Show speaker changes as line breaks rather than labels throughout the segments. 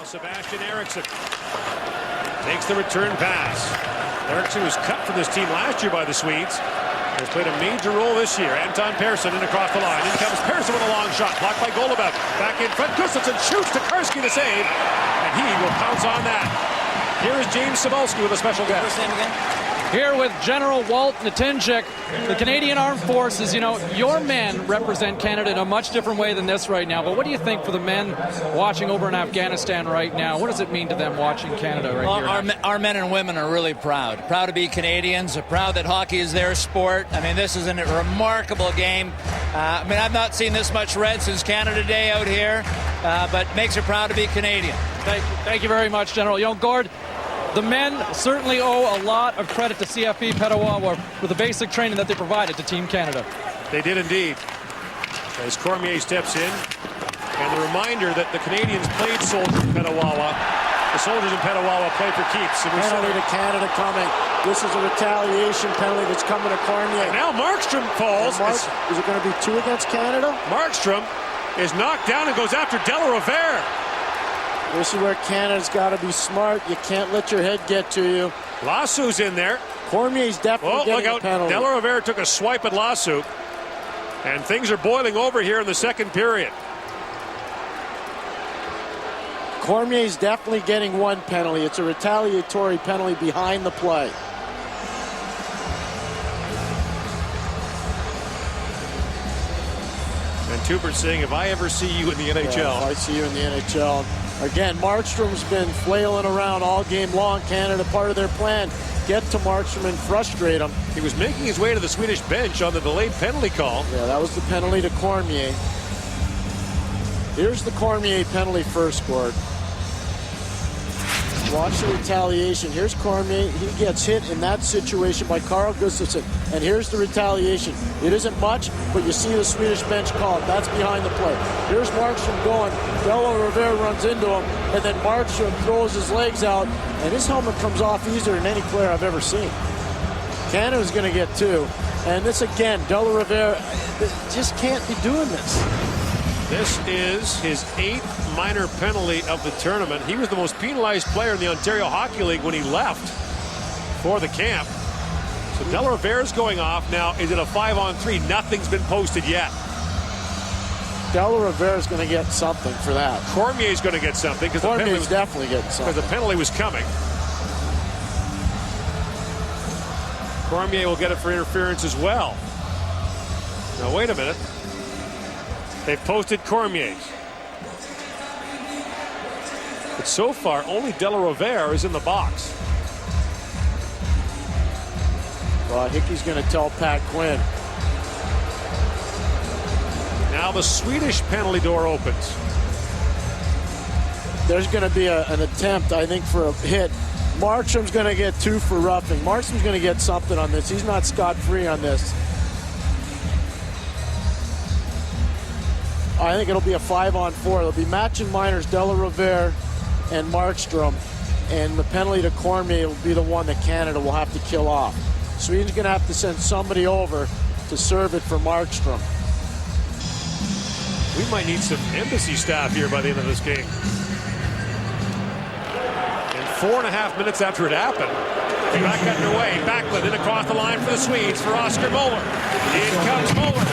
Sebastian Eriksson takes the return pass. Eriksson was cut from this team last year by the Swedes. Has played a major role this year. Anton Persson in across the line. In comes Persson with a long shot. Blocked by Golubev. Back in front. Gustafsson shoots. Karski the save. And he will pounce on that. Here is James Cybulski with a special guest.
What's his name again?
Here with General Walt Natinchik, the Canadian Armed Forces. You know, your men represent Canada in a much different way than this right now. But what do you think for the men watching over in Afghanistan right now? What does it mean to them watching Canada right here?
Our men and women are really proud to be Canadians, proud that hockey is their sport. I mean, this is a remarkable game. I've not seen this much red since Canada Day out here, but makes her proud to be Canadian.
Thank you very much, General. You know, Gord, the men certainly owe a lot of credit to CFP Petawawa for the basic training that they provided to Team Canada.
They did indeed. As Cormier steps in, and the reminder that the Canadians played soldiers in Petawawa. The soldiers in Petawawa play for keeps. And
penalty to Canada coming. This is a retaliation penalty that's coming to Cormier.
And now Markstrom falls.
Is it going to be 2 against Canada?
Markstrom is knocked down and goes after Delarivere.
This is where Canada's got to be smart. You can't let your head get to you.
Lassu's in there.
Cormier's definitely getting a penalty.
Delarivere took a swipe at Lassu. And things are boiling over here in the second period.
Cormier's definitely getting 1 penalty. It's a retaliatory penalty behind the play.
And Tupert saying, if I ever see you in the NHL.
Yeah, if I see you in the NHL. Again, Markstrom's been flailing around all game long. Canada, part of their plan, get to Markstrom and frustrate him.
He was making his way to the Swedish bench on the delayed penalty call.
Yeah, that was the penalty to Cormier. Here's the Cormier penalty first, Gord. Watch the retaliation. Here's Cormier. He gets hit in that situation by Carl Gustafsson. And here's the retaliation. It isn't much, but you see the Swedish bench call it. That's behind the play. Here's Markstrom going. Delarivere runs into him, and then Markstrom throws his legs out, and his helmet comes off easier than any player I've ever seen. Canada's going to get 2. And this again, Delarivere just can't be doing this.
This is his 8th minor penalty of the tournament. He was the most penalized player in the Ontario Hockey League when he left for the camp. So Delarivere's going off now. Is it a 5-on-3? Nothing's been posted yet.
Delarivere's going to get something for that.
Cormier's going to get something because
Cormier's definitely getting something.
Because the penalty was coming. Cormier will get it for interference as well. Now wait a minute. They've posted Cormier's. But so far, only Delarivere is in the box.
Well, Hickey's going to tell Pat Quinn.
Now the Swedish penalty door opens.
There's going to be an attempt, I think, for a hit. Markstrom's going to get 2 for roughing. Markstrom's going to get something on this. He's not scot-free on this. I think it'll be a 5-on-4. They'll be matching minors, Delarivere and Markstrom. And the penalty to Cormier will be the one that Canada will have to kill off. Sweden's going to have to send somebody over to serve it for Markstrom.
We might need some embassy staff here by the end of this game. And 4.5 minutes after it happened, they got underway. Backlund in across the line for the Swedes for Oscar Moeller. In comes Moeller.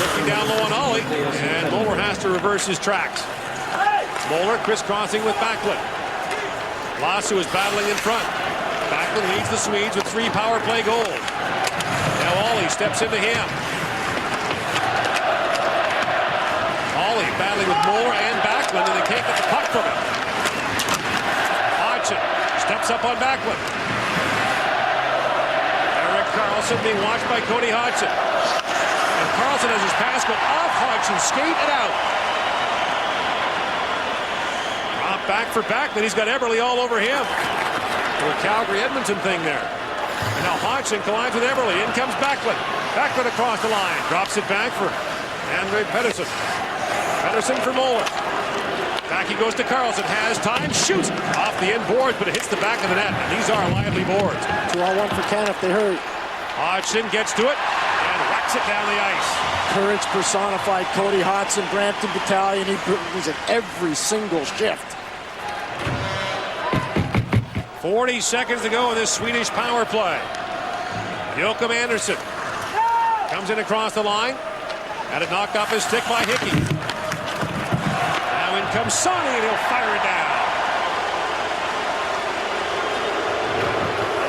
Looking down low on Ollie. And Moeller has to reverse his tracks. Moeller crisscrossing with Backlund. Lassu is battling in front. Backlund leads the Swedes with 3 power play goals. Now Ollie steps into him. Ollie battling with Moeller and Backlund, and they can't get the puck from him. Hodgson steps up on Backlund. Erik Karlsson being watched by Cody Hodgson. And Karlsson has his pass go off Hodgson's skate and out. Drop back for Backlund. He's got Eberle all over him. The Calgary-Edmonton thing there. And now Hodgson collides with Eberle. In comes Backlund. Backlund across the line. Drops it back for Andre Pedersen. Pedersen for Moeller. Back he goes to Karlsson. Has time. Shoots off the end boards, but it hits the back of the net. And these are lively boards.
2-on-1 for Canada if they hurry.
Hodgson gets to it and whacks it down the ice.
Courage personified. Cody Hodgson, Brampton Battalion. He's in every single shift.
40 seconds to go in this Swedish power play. Joachim Andersson comes in across the line. Had it knocked off his stick by Hickey. Now in comes Sonny, and he'll fire it down.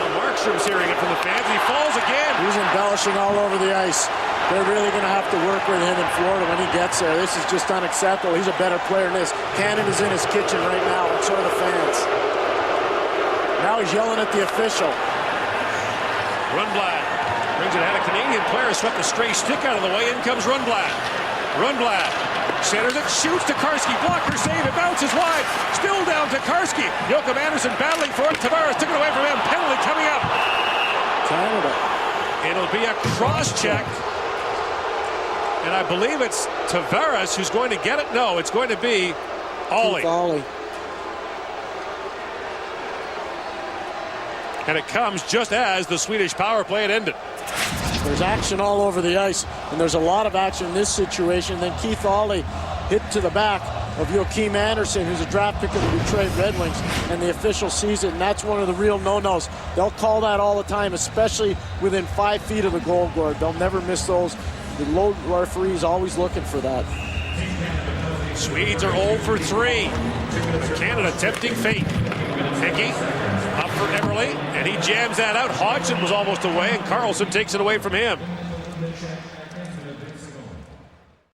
Well, Markstrom's hearing it from the fans. He falls again.
He's embellishing all over the ice. They're really going to have to work with him in Florida when he gets there. This is just unacceptable. He's a better player than this. Canada's in his kitchen right now, and so are the fans. Now he's yelling at the official.
Rundblad brings it ahead. A Canadian player swept a stray stick out of the way. In comes Rundblad. Rundblad centers it, shoots to Karski. Blocker save. It bounces wide. Still down to Karski. Joachim Andersson battling for it. Tavares took it away from him. Penalty coming up.
Canada.
It'll be a cross-check. And I believe it's Tavares who's going to get it. No, it's going to be Ollie.
Ollie.
And it comes just as the Swedish power play had ended.
There's action all over the ice, and there's a lot of action in this situation. Then Keith Ollie hit to the back of Joachim Andersson, who's a draft pick of the Detroit Red Wings, and the official sees it, and that's one of the real no-nos. They'll call that all the time, especially within 5 feet of the goal guard. They'll never miss those. The low referee is always looking for that.
Swedes are 0 for 3. Canada tempting fate. Hickey up for Eberle, and he jams that out. Hodgson was almost away, and Carlson takes it away from him.